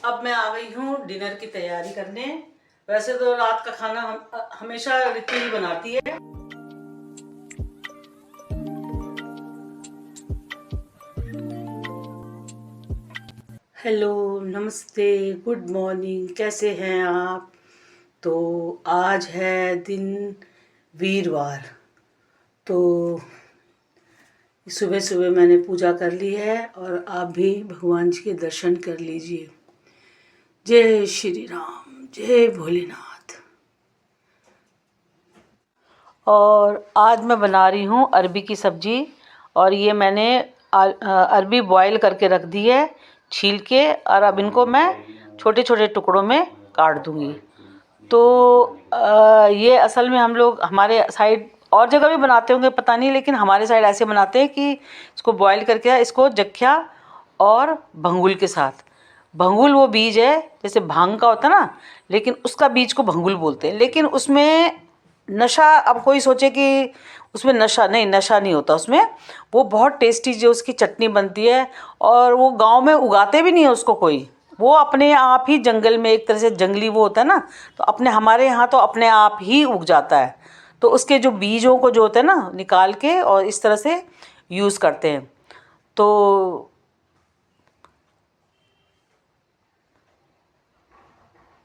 अब मैं आ गई हूँ डिनर की तैयारी करने। वैसे तो रात का खाना हमेशा रिद्धि ही बनाती है। हेलो, नमस्ते, गुड मॉर्निंग, कैसे हैं आप? तो आज है दिन वीरवार। तो सुबह सुबह मैंने पूजा कर ली है और आप भी भगवान जी के दर्शन कर लीजिए। जय श्री राम, जय भोलेनाथ। और आज मैं बना रही हूँ अरबी की सब्जी। और ये मैंने अरबी बॉईल करके रख दी है छील के, और अब इनको मैं छोटे छोटे टुकड़ों में काट दूंगी। तो ये असल में हम लोग हमारे साइड और जगह भी बनाते होंगे पता नहीं, लेकिन हमारे साइड ऐसे बनाते हैं कि इसको बॉईल करके इसको जख्या और भंगुल के साथ। भंगुल वो बीज है जैसे भांग का होता है ना, लेकिन उसका बीज को भंगुल बोलते हैं। लेकिन उसमें नशा, अब कोई सोचे कि उसमें नशा नहीं, नशा नहीं होता उसमें। वो बहुत टेस्टी जो उसकी चटनी बनती है, और वो गांव में उगाते भी नहीं है उसको कोई, वो अपने आप ही जंगल में, एक तरह से जंगली वो होता है ना, तो अपने हमारे यहाँ तो अपने आप ही उग जाता है। तो उसके जो बीजों को जो होते हैं ना निकाल के और इस तरह से यूज़ करते हैं। तो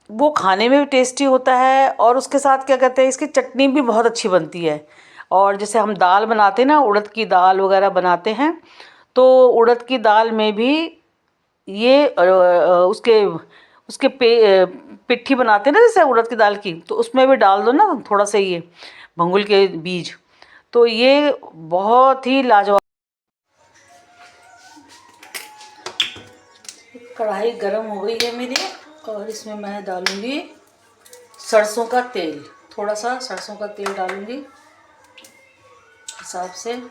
वो खाने में भी टेस्टी होता है, और उसके साथ क्या कहते हैं, इसकी चटनी भी बहुत अच्छी बनती है। और जैसे हम दाल बनाते हैं ना, उड़द की दाल वगैरह बनाते हैं, तो उड़द की दाल में भी ये उसके उसके पिट्ठी बनाते हैं ना जैसे उड़द की दाल की, तो उसमें भी डाल दो ना थोड़ा सा ये भंगुल के बीज, तो ये बहुत ही लाजवाब। कढ़ाई गरम हो गई है मेरी, और इसमें मैं डालूंगी सरसों का तेल। थोड़ा सा सरसों का तेल डालूंगी हिसाब से।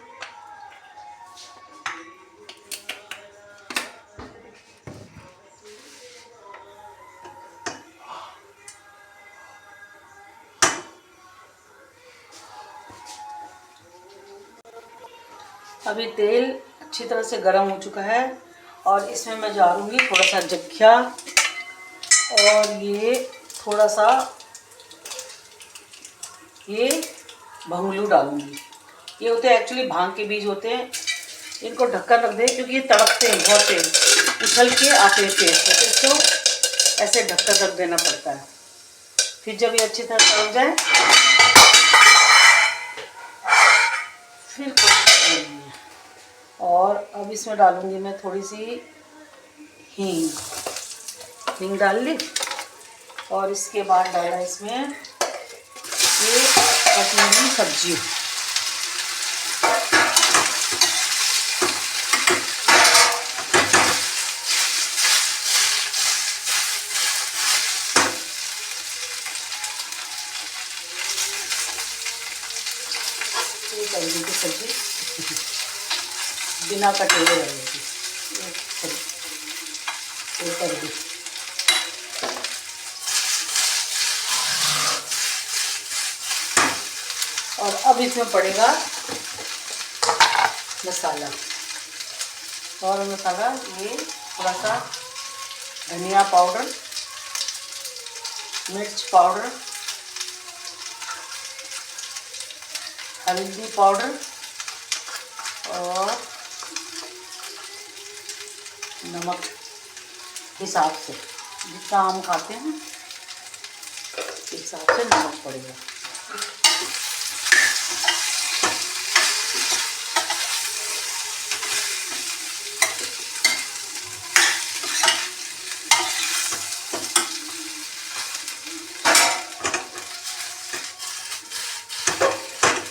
अभी तेल अच्छी तरह से गर्म हो चुका है, और इसमें मैं डालूंगी थोड़ा सा जख्या, और ये थोड़ा सा ये भंगुलू डालूंगी। ये होते हैं एक्चुअली भांग के बीज होते हैं। इनको ढक्कन रख दें क्योंकि ये तड़कते हैं बहुत तेज, उछल के आते हैं तेज, तो इसको ऐसे ढक्कन रख देना पड़ता है। फिर जब ये अच्छी तरह तड़क जाए फिर और अब इसमें डालूंगी मैं थोड़ी सी हींग। हींग डाल ली, और इसके बाद डाला इसमें ये कटी हुई सब्जी। ये करेगी की सब्जी बिना कटे हुए रहेगी, ये कर दी। और अब इसमें पड़ेगा मसाला, और मसाला ये थोड़ा सा धनिया पाउडर, मिर्च पाउडर, हल्दी पाउडर, और नमक हिसाब से, जितना हम खाते हैं इस हिसाब से नमक पड़ेगा।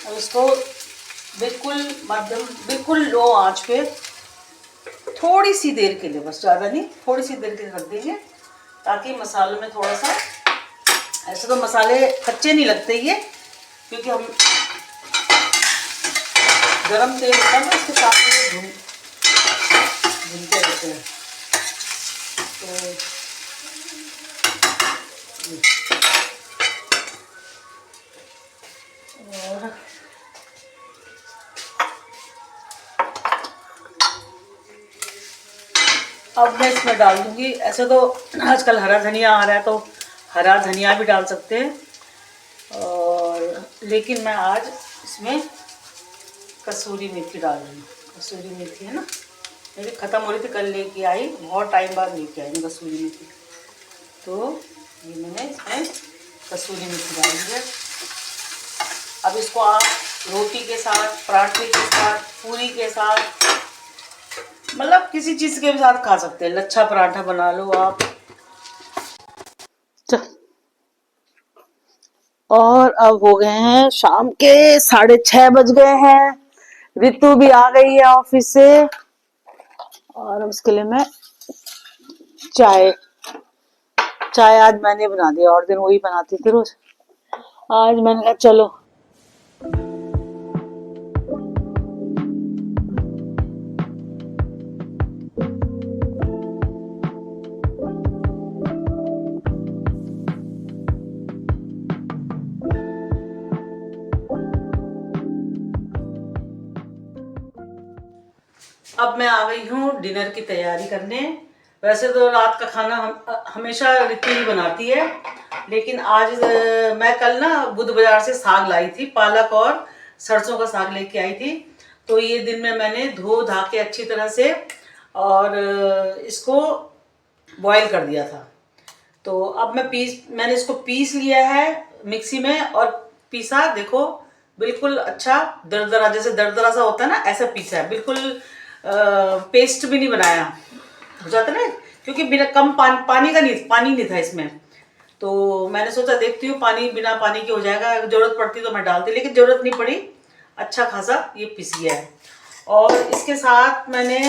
अब इसको बिल्कुल मध्यम, बिल्कुल लो आंच पे थोड़ी सी देर के लिए, बस ज़्यादा नहीं, थोड़ी सी देर के लिए रख देंगे, ताकि मसालों में थोड़ा सा, ऐसे तो मसाले कच्चे नहीं लगते ये, क्योंकि हम गरम तेल होता है ना इसके साथ में भूनते रहते हैं। तो और अब मैं इसमें डाल दूंगी, ऐसे तो आजकल हरा धनिया आ रहा है तो हरा धनिया भी डाल सकते हैं, और लेकिन मैं आज इसमें कसूरी मेथी डाल रही हूँ। कसूरी मेथी है ना, मेरी ख़त्म हो रही थी, कल लेके आई, बहुत टाइम बाद लेके आई मैं कसूरी मेथी। तो ये मैंने इसमें कसूरी मेथी डाल दी है। अब इसको आप रोटी के साथ, पराठे के साथ, पूरी के साथ, मतलब किसी चीज़ के भी साथ खा सकते हैं। लच्छा पराठा बना लो आप। और अब हो गए हैं शाम के 6:30 बज गए हैं। रितु भी आ गई है ऑफिस से, और उसके लिए मैं चाय चाय आज मैंने बना दिया, और दिन वही बनाती थी रोज। आज मैंने कहा चलो। अब मैं आ गई हूँ डिनर की तैयारी करने। वैसे तो रात का खाना हमेशा रितु ही बनाती है, लेकिन आज मैं कल ना बुध बाजार से साग लाई थी, पालक और सरसों का साग लेके आई थी। तो ये दिन में मैंने धो धा के अच्छी तरह से और इसको बॉईल कर दिया था। तो अब मैंने इसको पीस लिया है मिक्सी में, और पीसा देखो बिल्कुल अच्छा दरदरा, जैसे दरदरा सा होता है ना, ऐसा पीसा है बिल्कुल। पेस्ट भी नहीं बनाया, हो जाता ना, क्योंकि बिना कम पानी नहीं था इसमें। तो मैंने सोचा देखती हूँ पानी बिना पानी के हो जाएगा, अगर जरूरत पड़ती तो मैं डालती, लेकिन जरूरत नहीं पड़ी। अच्छा खासा ये पिस गया है। और इसके साथ मैंने,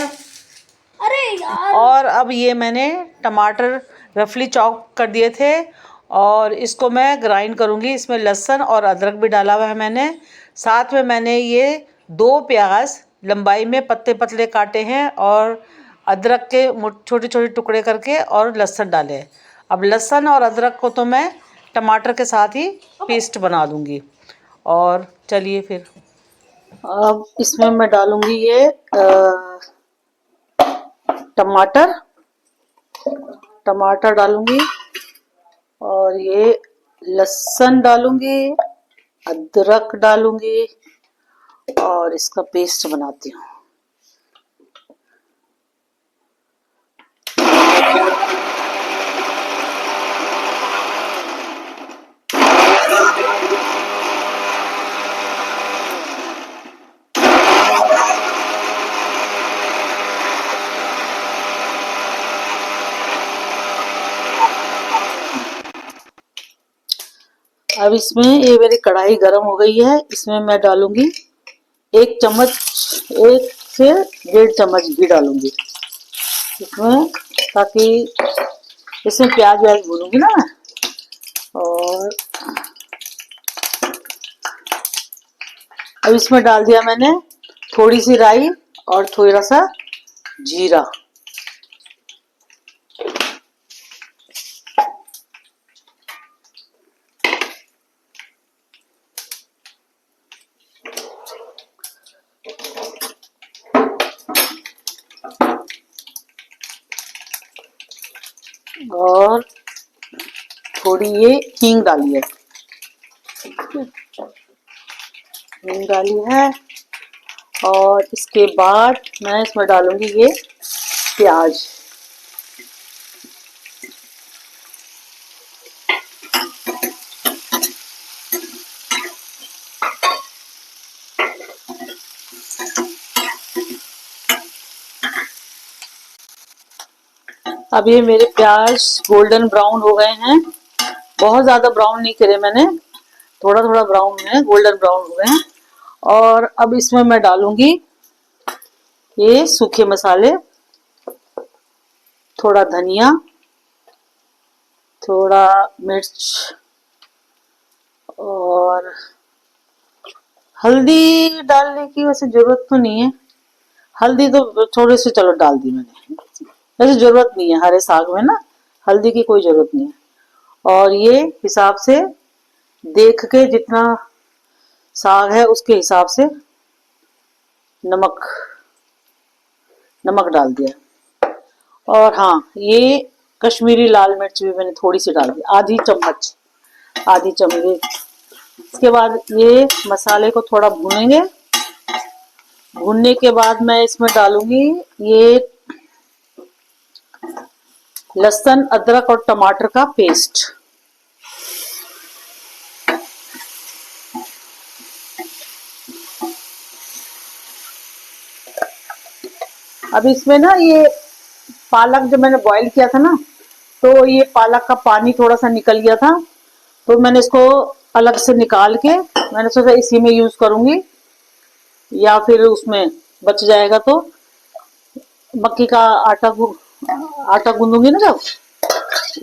अरे यार, और अब ये मैंने टमाटर रफली चॉप कर दिए थे, और इसको मैं ग्राइंड करूँगी। इसमें लहसुन और अदरक भी डाला हुआ है मैंने। साथ में मैंने ये 2 प्याज लंबाई में पतले पतले काटे हैं, और अदरक के छोटे छोटे टुकड़े करके, और लहसुन डाले। अब लहसुन और अदरक को तो मैं टमाटर के साथ ही पेस्ट बना दूँगी। और चलिए फिर अब इसमें मैं डालूँगी ये टमाटर डालूँगी, और ये लहसुन डालूँगी, अदरक डालूँगी, और इसका पेस्ट बनाती हूँ। अब इसमें ये मेरी कढ़ाई गर्म हो गई है, इसमें मैं डालूंगी 1 से 1.5 चम्मच घी डालूंगी इसमें, ताकि इसमें प्याज व्याज भूनूंगी ना मैं। और अब इसमें डाल दिया मैंने थोड़ी सी राई और थोड़ा सा जीरा। और थोड़ी ये हींग डाली है, और इसके बाद मैं इसमें डालूंगी ये प्याज। अब ये मेरे प्याज गोल्डन ब्राउन हो गए हैं, बहुत ज़्यादा ब्राउन नहीं करे मैंने, थोड़ा थोड़ा ब्राउन है, गोल्डन ब्राउन हो गए हैं। और अब इसमें मैं डालूंगी ये सूखे मसाले, थोड़ा धनिया, थोड़ा मिर्च, और हल्दी डालने की वैसे जरूरत तो नहीं है, हल्दी तो थोड़े से चलो डाल दी मैंने, वैसे जरूरत नहीं है, हरे साग में ना हल्दी की कोई जरूरत नहीं है। और ये हिसाब से देख के, जितना साग है उसके हिसाब से नमक डाल दिया। और हाँ, ये कश्मीरी लाल मिर्च भी मैंने थोड़ी सी डाल दी, आधी चम्मच, आधी चम्मच। इसके बाद ये मसाले को थोड़ा भूनेंगे। भूनने के बाद मैं इसमें डालूंगी ये लहसुन, अदरक और टमाटर का पेस्ट। अब इसमें ना ये पालक जो मैंने बॉईल किया था ना, तो ये पालक का पानी थोड़ा सा निकल गया था, तो मैंने इसको अलग से निकाल के मैंने सोचा इसी में यूज करूंगी, या फिर उसमें बच जाएगा तो मक्की का आटा आटा गूंदूंगी ना जब,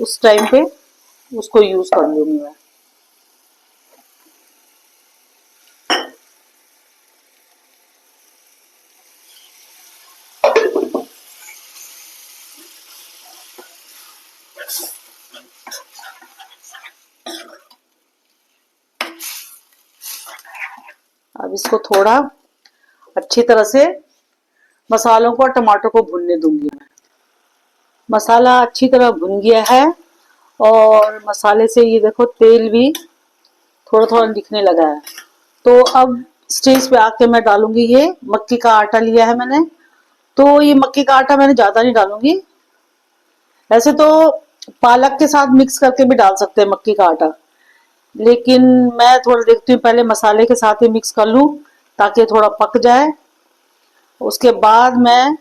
उस टाइम पे उसको यूज कर लूंगी मैं। अब इसको थोड़ा अच्छी तरह से मसालों को और टमाटर को भुनने दूंगी मैं। मसाला अच्छी तरह भुन गया है और मसाले से ये देखो तेल भी थोड़ा थोड़ा दिखने लगा है। तो अब स्टेज पे आके मैं डालूंगी ये मक्की का आटा लिया है मैंने। तो ये मक्की का आटा मैंने ज्यादा नहीं डालूंगी, वैसे तो पालक के साथ मिक्स करके भी डाल सकते हैं मक्की का आटा, लेकिन मैं थोड़ा देखती हूँ पहले मसाले के साथ ही मिक्स कर लूँ ताकि थोड़ा पक जाए। उसके बाद मैं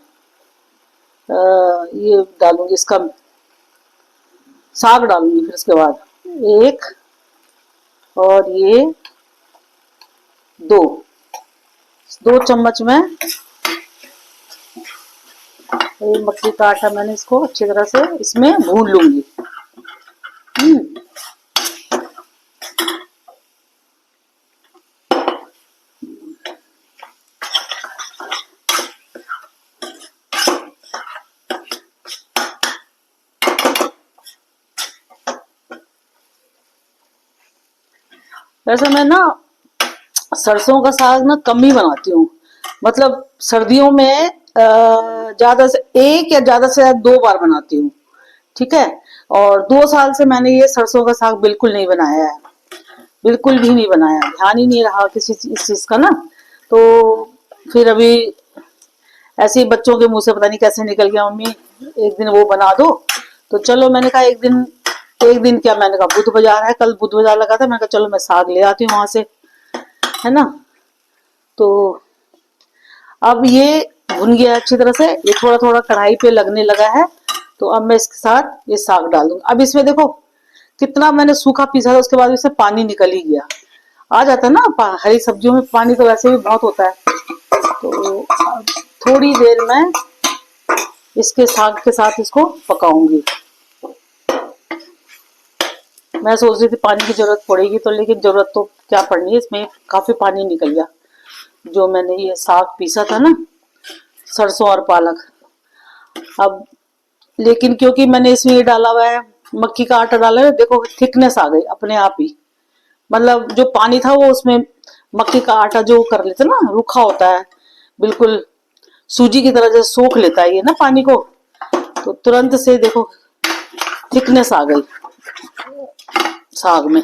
ये डालूंगी, इसका साग डालूंगी फिर उसके बाद एक, और ये दो, दो चम्मच में ये मक्की का आटा मैंने इसको अच्छी तरह से इसमें भून लूंगी। वैसे मैं ना सरसों का साग ना कम ही बनाती हूँ, मतलब सर्दियों में ज्यादा से एक या ज्यादा से ज्यादा दो बार बनाती हूँ, ठीक है। और 2 साल से मैंने ये सरसों का साग बिल्कुल नहीं बनाया है, बिल्कुल भी नहीं बनाया, ध्यान ही नहीं रहा किसी इस चीज का ना। तो फिर अभी ऐसे ही बच्चों के मुंह से पता नहीं कैसे निकल गया, मम्मी एक दिन वो बना दो। तो चलो मैंने कहा एक दिन क्या, मैंने कहा बुध बाजार है, कल बुध बाजार लगा था, मैंने कहा चलो मैं साग ले आती हूँ वहां से, है ना। तो अब ये भुन गया अच्छी तरह से, ये थोड़ा थोड़ा कढ़ाई पे लगने लगा है। तो अब मैं इसके साथ ये साग डाल दूंगी। अब इसमें देखो कितना मैंने सूखा पीसा था, उसके बाद इससे पानी निकल ही गया, आ जाता है ना, हरी सब्जियों में पानी तो वैसे भी बहुत होता है। तो थोड़ी देर में इसके साग के साथ इसको पकाऊंगी। मैं सोच रही थी पानी की जरूरत पड़ेगी तो, लेकिन जरूरत तो क्या पड़नी है, इसमें काफी पानी निकल गया जो मैंने ये साग पीसा था ना, सरसों और पालक। अब लेकिन क्योंकि मैंने इसमें ये डाला हुआ है, मक्की का आटा डाला है, देखो थिकनेस आ गई अपने आप ही, मतलब जो पानी था वो उसमें मक्की का आटा जो कर लेते ना, रूखा होता है बिल्कुल, सूजी की तरह जैसे सोख लेता है ये ना पानी को, तो तुरंत से देखो थिकनेस आ गई साग में।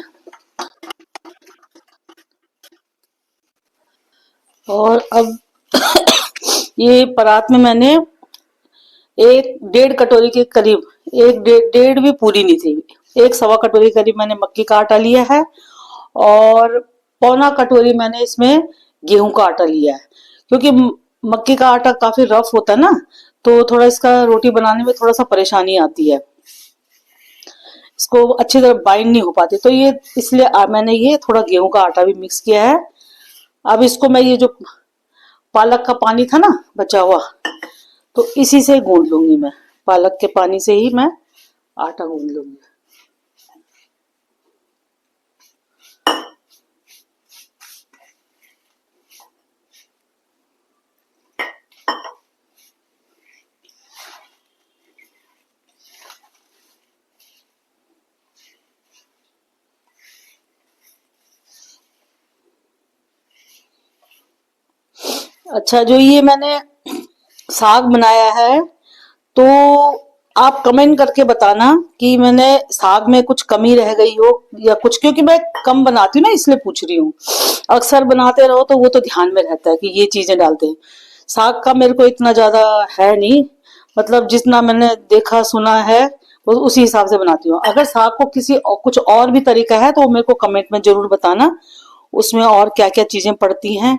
और अब ये परात में मैंने एक 1.5 कटोरी के करीब, एक डेढ़ भी पूरी नहीं थी, एक सवा कटोरी करीब मैंने मक्की का आटा लिया है, और पौना कटोरी मैंने इसमें गेहूं का आटा लिया है। क्योंकि मक्की का आटा काफी रफ होता है ना, तो थोड़ा इसका रोटी बनाने में थोड़ा सा परेशानी आती है, इसको अच्छी तरह बाइंड नहीं हो पाती, तो ये इसलिए मैंने ये थोड़ा गेहूं का आटा भी मिक्स किया है। अब इसको मैं ये जो पालक का पानी था ना बचा हुआ, तो इसी से गूंद लूंगी मैं, पालक के पानी से ही मैं आटा गूंद लूंगी। अच्छा, जो ये मैंने साग बनाया है, तो आप कमेंट करके बताना कि मैंने साग में कुछ कमी रह गई हो या कुछ, क्योंकि मैं कम बनाती हूँ ना, इसलिए पूछ रही हूँ। अक्सर बनाते रहो तो वो तो ध्यान में रहता है कि ये चीजें डालते हैं। साग का मेरे को इतना ज्यादा है नहीं, मतलब जितना मैंने देखा सुना है वो उसी हिसाब से बनाती हूँ। अगर साग को किसी कुछ और भी तरीका है तो वो मेरे को कमेंट में जरूर बताना, उसमें और क्या क्या चीजें पड़ती हैं।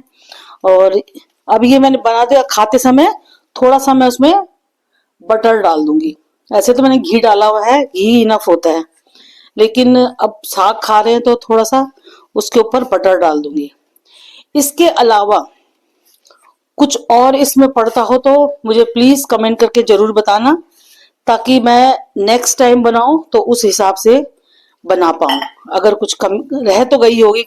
और अब ये मैंने बना दिया, खाते समय थोड़ा सा मैं उसमें बटर डाल दूंगी। ऐसे तो मैंने घी डाला हुआ है, घी इनफ होता है, लेकिन अब साग खा रहे हैं तो थोड़ा सा उसके ऊपर बटर डाल दूंगी। इसके अलावा कुछ और इसमें पड़ता हो तो मुझे प्लीज कमेंट करके जरूर बताना, ताकि मैं नेक्स्ट टाइम बनाऊं तो उस हिसाब से बना पाऊं। अगर कुछ कम रह तो गई होगी,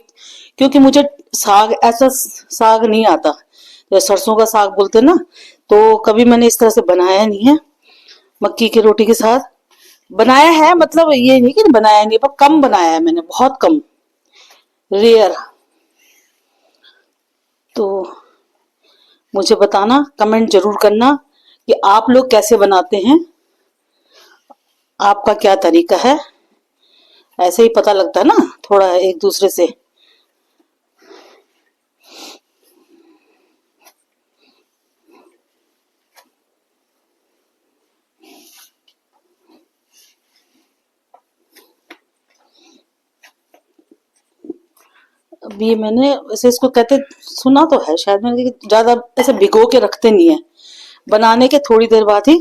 क्योंकि मुझे साग ऐसा साग नहीं आता, जैसे सरसों का साग बोलते हैं ना, तो कभी मैंने इस तरह से बनाया नहीं है मक्की की रोटी के साथ। बनाया है, मतलब ये नहीं कि बनाया नहीं, पर कम बनाया है मैंने, बहुत कम, रेयर। तो मुझे बताना, कमेंट जरूर करना कि आप लोग कैसे बनाते हैं, आपका क्या तरीका है। ऐसे ही पता लगता है ना थोड़ा एक दूसरे से। अब ये मैंने वैसे इसको कहते सुना तो है शायद मैंने कि ज्यादा ऐसे भिगो के रखते नहीं है, बनाने के थोड़ी देर बाद ही,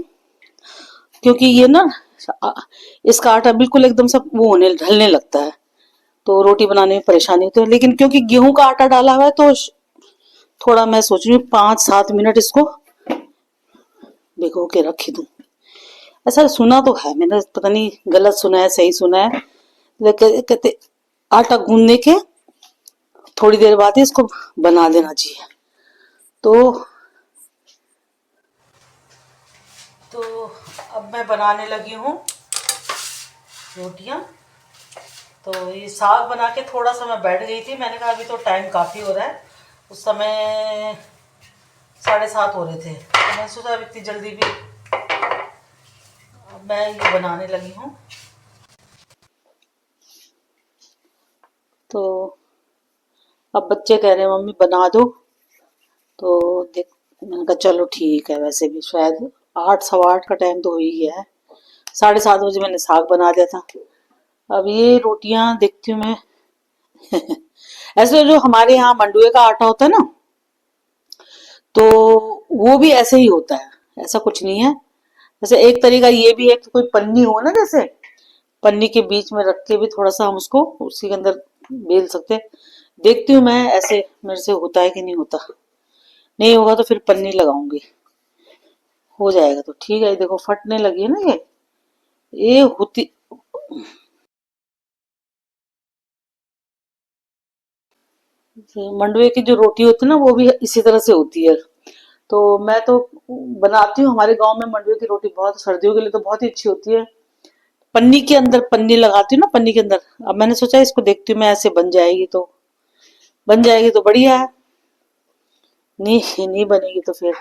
क्योंकि ये ना इसका आटा बिल्कुल एकदम सब वो होने ढलने लगता है, तो रोटी बनाने में परेशानी होती है। लेकिन क्योंकि गेहूं का आटा डाला हुआ है तो थोड़ा मैं सोच रही हूँ 5-7 मिनट इसको भिगो के रख दूं। ऐसा सुना तो है मैंने, पता नहीं गलत सुना है सही सुना है, लेकिन कहते आटा गूंदने के थोड़ी देर बाद ही इसको बना देना चाहिए। तो तो अब मैं बनाने लगी हूँ रोटियां। तो ये साग बना के थोड़ा सा मैं बैठ गई थी, मैंने कहा अभी तो टाइम काफ़ी हो रहा है, उस समय 7:30 हो रहे थे, तो मैंने सोचा अब इतनी जल्दी भी, अब मैं ये बनाने लगी हूँ। तो अब बच्चे कह रहे हैं मम्मी बना दो, तो देख मैंने कहा चलो ठीक है, वैसे भी शायद 8, 8:15 का टाइम तो हो ही गया है। 7:30 बजे मैंने साग बना दिया था। अब ये रोटियां देखती हूँ मैं ऐसे जो हमारे यहाँ मंडुए का आटा होता है ना, तो वो भी ऐसे ही होता है, ऐसा कुछ नहीं है। जैसे एक तरीका ये भी है कि कोई पन्नी हो ना, जैसे पन्नी के बीच में रख के भी थोड़ा सा हम उसको उसी के अंदर बेल सकते हैं। देखती हूँ मैं ऐसे मेरे से होता है कि नहीं होता, नहीं होगा तो फिर पन्नी लगाऊंगी, हो जाएगा तो ठीक है। देखो फटने लगी है ना ये होती, मंडुए की जो रोटी होती है ना वो भी इसी तरह से होती है। तो मैं तो बनाती हूँ, हमारे गांव में मंडुए की रोटी बहुत सर्दियों के लिए तो बहुत ही अच्छी होती है। पन्नी के अंदर पन्नी लगाती हूँ ना, पन्नी के अंदर। अब मैंने सोचा इसको देखती हूँ मैं, ऐसे बन जाएगी तो बन जाएगी तो बढ़िया है, नहीं नहीं बनेगी तो फिर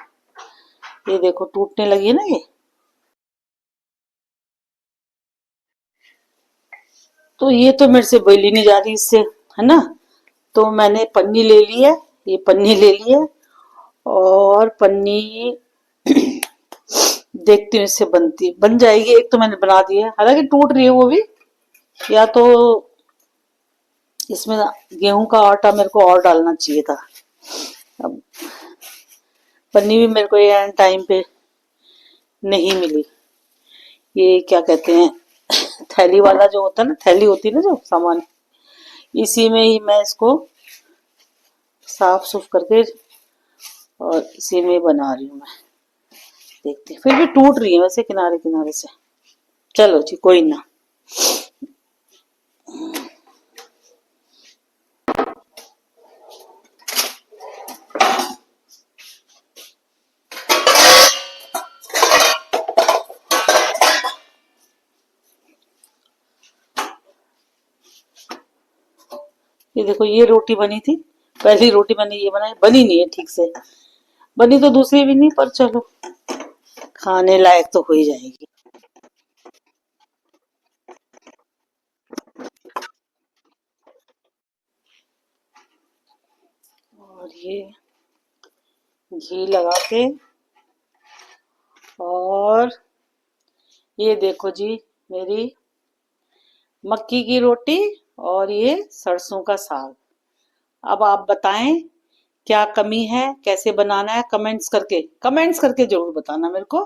ये देखो टूटने लगी है ना ये। तो ये तो मेरे से बेली नहीं जा रही इससे, है ना। तो मैंने पन्नी ले ली है, ये पन्नी ले ली है, और पन्नी देखती हूँ इससे बनती बन जाएगी। एक तो मैंने बना दी है, हालांकि टूट रही है वो भी, या तो इसमें गेहूं का आटा मेरे को और डालना चाहिए था। अब पन्नी भी मेरे को ये टाइम पे नहीं मिली। ये क्या कहते हैं थैली वाला जो होता है ना, थैली होती है ना जो सामान, इसी में ही मैं इसको साफ सुफ करके और इसी में बना रही हूँ मैं। देखते फिर भी टूट रही है वैसे किनारे किनारे से। चलो जी कोई ना। ये देखो ये रोटी बनी थी, पहली रोटी मैंने ये बनाई, बनी नहीं है ठीक से, बनी तो दूसरी भी नहीं, पर चलो खाने लायक तो हो ही जाएगी। ये घी लगा के, और ये देखो जी मेरी मक्की की रोटी और ये सरसों का साग। अब आप बताएं क्या कमी है, कैसे बनाना है, कमेंट्स करके जरूर बताना मेरे को।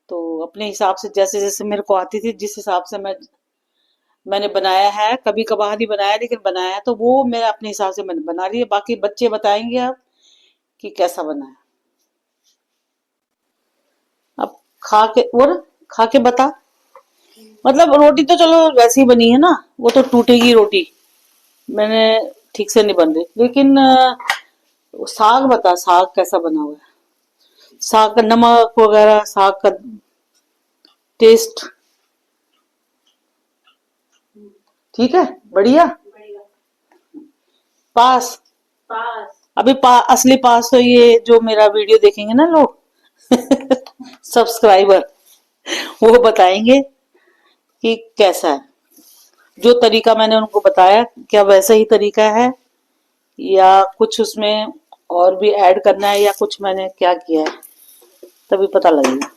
तो अपने हिसाब से जैसे जैसे मेरे को आती थी, जिस हिसाब से मैंने बनाया है, कभी कभार ही बनाया लेकिन बनाया है, तो वो मैं अपने हिसाब से मैंने बना रही है। बाकी बच्चे बताएंगे अब कि कैसा बना है। अब खा के बता। मतलब रोटी तो चलो वैसी बनी है ना, वो तो टूटेगी रोटी, मैंने ठीक से नहीं बन रही, लेकिन साग बता, साग कैसा बना हुआ है, साग का नमक वगैरह, साग का टेस्ट ठीक है, बढ़िया। पास। अभी असली पास तो ये जो मेरा वीडियो देखेंगे ना लोग सब्सक्राइबर, वो बताएंगे कि कैसा है, जो तरीका मैंने उनको बताया क्या वैसा ही तरीका है या कुछ उसमें और भी ऐड करना है या कुछ मैंने क्या किया है, तभी पता लगेगा।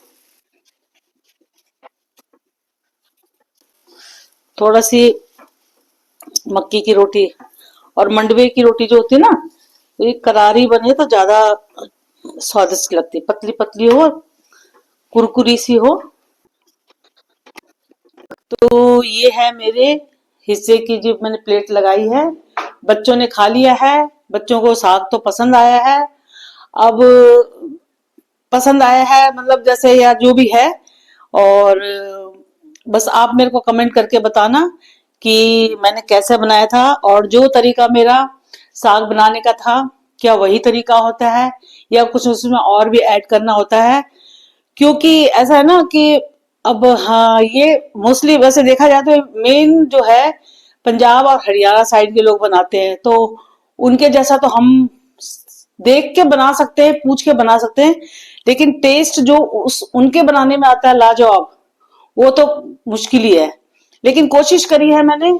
थोड़ा सी मक्की की रोटी और मंडवे की रोटी जो होती है ना, तो ये करारी बने तो ज्यादा स्वादिष्ट लगती है, पतली पतली हो, कुरकुरी सी हो। तो ये है मेरे हिस्से की जो मैंने प्लेट लगाई है, बच्चों ने खा लिया है, बच्चों को साग तो पसंद आया है। अब पसंद आया है मतलब जैसे या जो भी है, और बस आप मेरे को कमेंट करके बताना कि मैंने कैसे बनाया था, और जो तरीका मेरा साग बनाने का था क्या वही तरीका होता है या कुछ उसमें और भी ऐड करना होता है। क्योंकि ऐसा है ना कि अब हाँ, ये मोस्टली वैसे देखा जाए तो मेन जो है पंजाब और हरियाणा साइड के लोग बनाते हैं, तो उनके जैसा तो हम देख के बना सकते हैं, पूछ के बना सकते हैं, लेकिन टेस्ट जो उस उनके बनाने में आता है लाजवाब, वो तो मुश्किल ही है। लेकिन कोशिश करी है मैंने,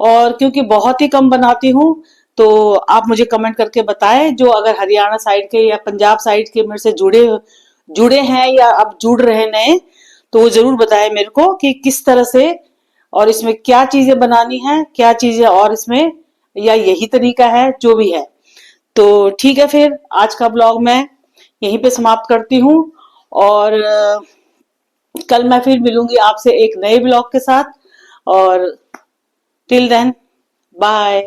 और क्योंकि बहुत ही कम बनाती हूँ, तो आप मुझे कमेंट करके बताएं जो अगर हरियाणा साइड के या पंजाब साइड के मेरे से जुड़े जुड़े हैं या अब जुड़ रहे नए, तो वो जरूर बताएं मेरे को कि किस तरह से और इसमें क्या चीजें बनानी है, क्या चीजें और इसमें, या यही तरीका है जो भी है। तो ठीक है, फिर आज का ब्लॉग मैं यहीं पे समाप्त करती हूँ, और कल मैं फिर मिलूंगी आपसे एक नए ब्लॉग के साथ, और टिल देन बाय।